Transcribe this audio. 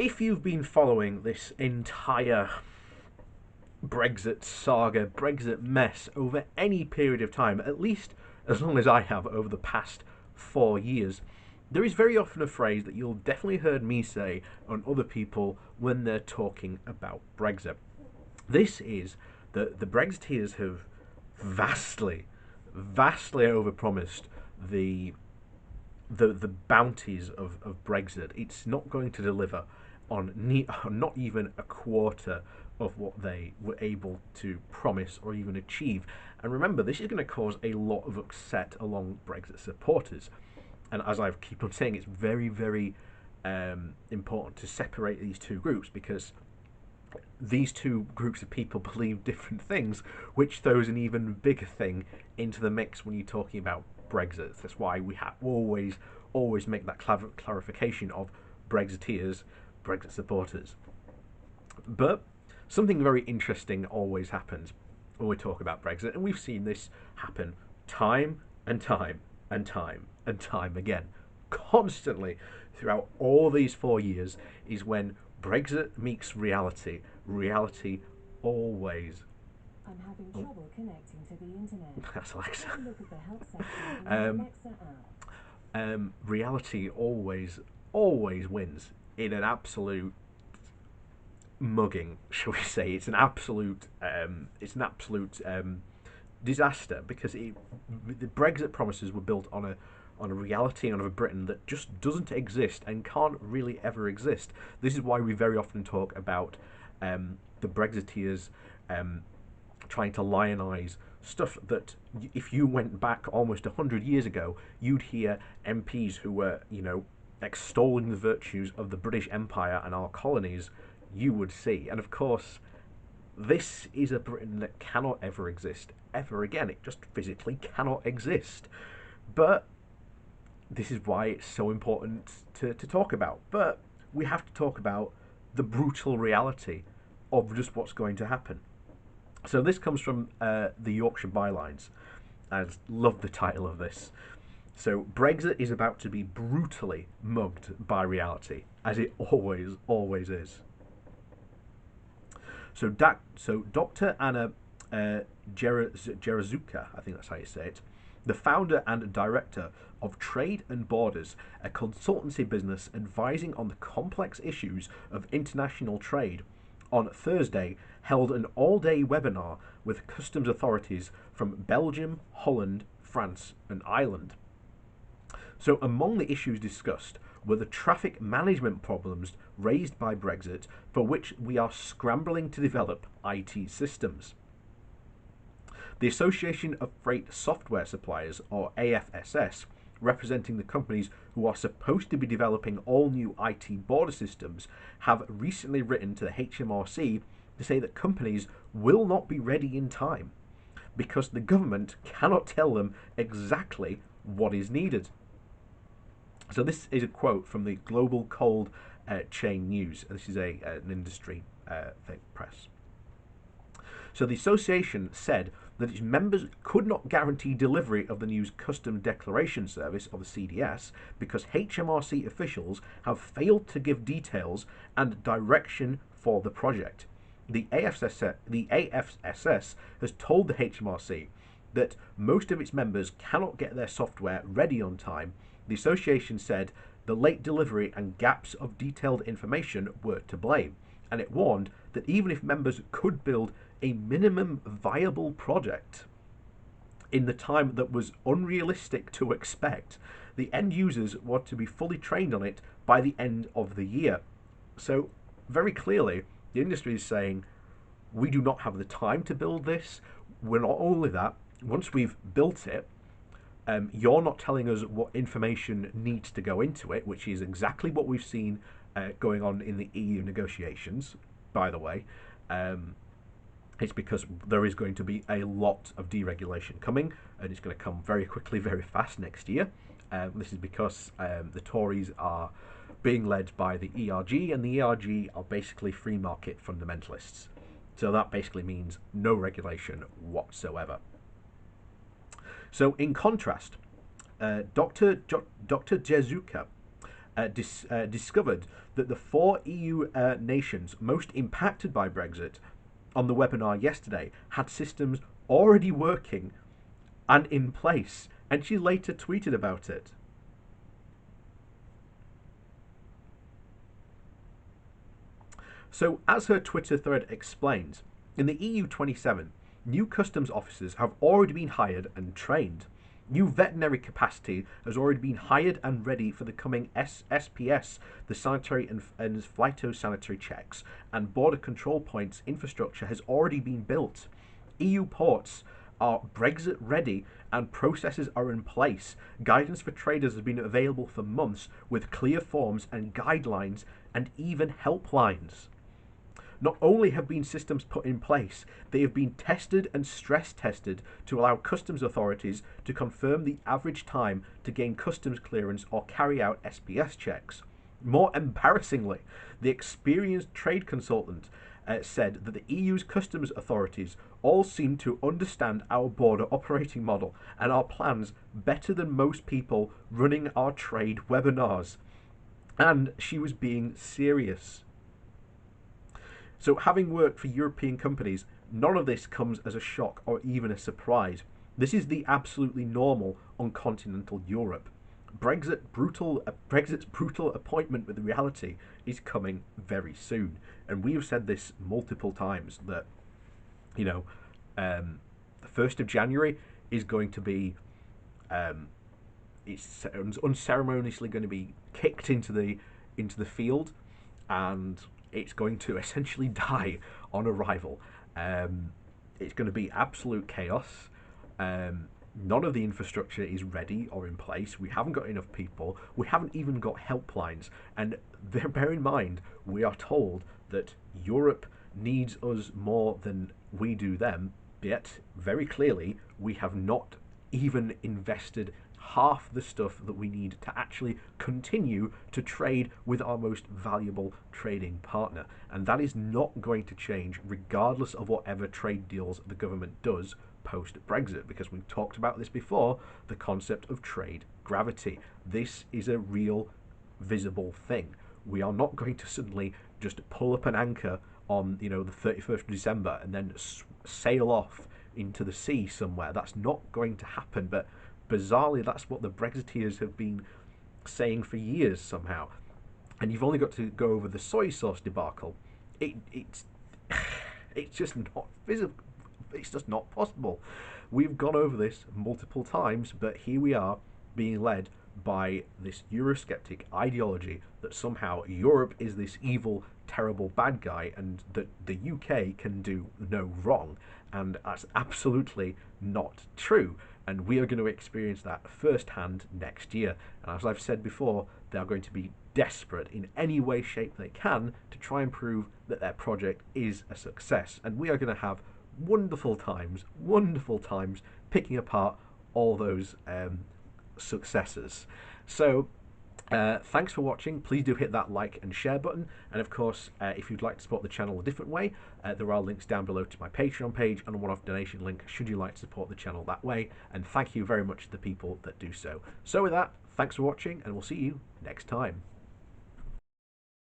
if you've been following this entire Brexit saga, Brexit mess over any period of time, at least as long as I have over the past 4 years, there is very often a phrase that you'll definitely heard me say on other people when they're talking about Brexit. This is that the Brexiteers have vastly, vastly overpromised the the bounties of Brexit. It's not going to deliver on not even a quarter of what they were able to promise or even achieve. And remember, this is going to cause a lot of upset along Brexit supporters. And as I keep on saying, it's very, very important to separate these two groups, because these two groups of people believe different things, which throws an even bigger thing into the mix when you're talking about Brexit. That's why we have always make that clarification of Brexiteers, Brexit supporters. But something very interesting always happens when we talk about Brexit, and we've seen this happen time and time and time and time again, constantly throughout all these 4 years, is when Brexit meets reality. Reality always. I'm having trouble connecting to the internet. That's Alexa. Have a look at the help section in the Alexa app. Reality always wins in an absolute mugging, shall we say? It's an absolute disaster, because the Brexit promises were built on a reality and on a Britain that just doesn't exist and can't really ever exist. This is why we very often talk about the Brexiteers trying to lionise stuff that, if you went back almost 100 years ago, you'd hear MPs who were, extolling the virtues of the British Empire and our colonies, you would see. And of course, this is a Britain that cannot ever exist ever again. It just physically cannot exist. But this is why it's so important to talk about. But we have to talk about the brutal reality of just what's going to happen. So this comes from the Yorkshire Bylines. I love the title of this. So Brexit is about to be brutally mugged by reality, as it always is. So Dr. Anna Jerazuka, I think that's how you say it, the founder and director of Trade and Borders, a consultancy business advising on the complex issues of international trade, on Thursday held an all-day webinar with customs authorities from Belgium, Holland, France and Ireland. So among the issues discussed were the traffic management problems raised by Brexit, for which we are scrambling to develop IT systems. The Association of Freight Software Suppliers, or AFSS, representing the companies who are supposed to be developing all new IT border systems, have recently written to the HMRC to say that companies will not be ready in time because the government cannot tell them exactly what is needed. So this is a quote from the Global Cold Chain News. This is an industry press. So the association said that its members could not guarantee delivery of the new Custom Declaration Service, or the CDS, because HMRC officials have failed to give details and direction for the project. The AFSS has told the HMRC that most of its members cannot get their software ready on time. The association said the late delivery and gaps of detailed information were to blame, and it warned that even if members could build a minimum viable project in the time that was unrealistic to expect, the end users were to be fully trained on it by the end of the year. So very clearly, the industry is saying, we do not have the time to build this. We're not only that, once we've built it, you're not telling us what information needs to go into it, which is exactly what we've seen going on in the EU negotiations, by the way. It's because there is going to be a lot of deregulation coming, and it's going to come very quickly, very fast next year. This is because the Tories are being led by the ERG, and the ERG are basically free market fundamentalists. So that basically means no regulation whatsoever. So in contrast, Dr. Jezuka discovered that the four EU nations most impacted by Brexit on the webinar yesterday had systems already working and in place, and she later tweeted about it. So, as her Twitter thread explains, in the EU 27, new customs officers have already been hired and trained. New veterinary capacity has already been hired and ready for the coming SPS, the sanitary and phytosanitary checks, and border control points infrastructure has already been built. EU ports are Brexit ready and processes are in place. Guidance for traders has been available for months with clear forms and guidelines and even helplines. Not only have been systems put in place, they have been tested and stress tested to allow customs authorities to confirm the average time to gain customs clearance or carry out SPS checks. More embarrassingly, the experienced trade consultant said that the EU's customs authorities all seem to understand our border operating model and our plans better than most people running our trade webinars. And she was being serious. So, having worked for European companies, none of this comes as a shock or even a surprise. This is the absolutely normal on continental Europe. Brexit's brutal appointment with reality is coming very soon, and we have said this multiple times that, the 1st of January is going to be, it's unceremoniously going to be kicked into the field, and it's going to essentially die on arrival. It's going to be absolute chaos. None of the infrastructure is ready or in place. We haven't got enough people. We haven't even got helplines. And bear in mind, we are told that Europe needs us more than we do them, yet very clearly we have not even invested half the stuff that we need to actually continue to trade with our most valuable trading partner. And that is not going to change regardless of whatever trade deals the government does post-Brexit, because we've talked about this before, the concept of trade gravity. This is a real visible thing. We are not going to suddenly just pull up an anchor on the 31st of December and then sail off into the sea somewhere. That's not going to happen, but bizarrely, that's what the Brexiteers have been saying for years somehow. And you've only got to go over the soy sauce debacle. It's just not visible. It's just not possible. We've gone over this multiple times, but here we are being led by this Eurosceptic ideology that somehow Europe is this evil, terrible bad guy and that the UK can do no wrong. And that's absolutely not true. And we are going to experience that firsthand next year. And as I've said before, they are going to be desperate in any way, shape they can to try and prove that their project is a success. And we are going to have wonderful times picking apart all those successes. So thanks for watching. Please do hit that like and share button, and of course if you'd like to support the channel a different way, there are links down below to my Patreon page and a one-off donation link should you like to support the channel that way, and thank you very much to the people that do so. So with that, thanks for watching and we'll see you next time.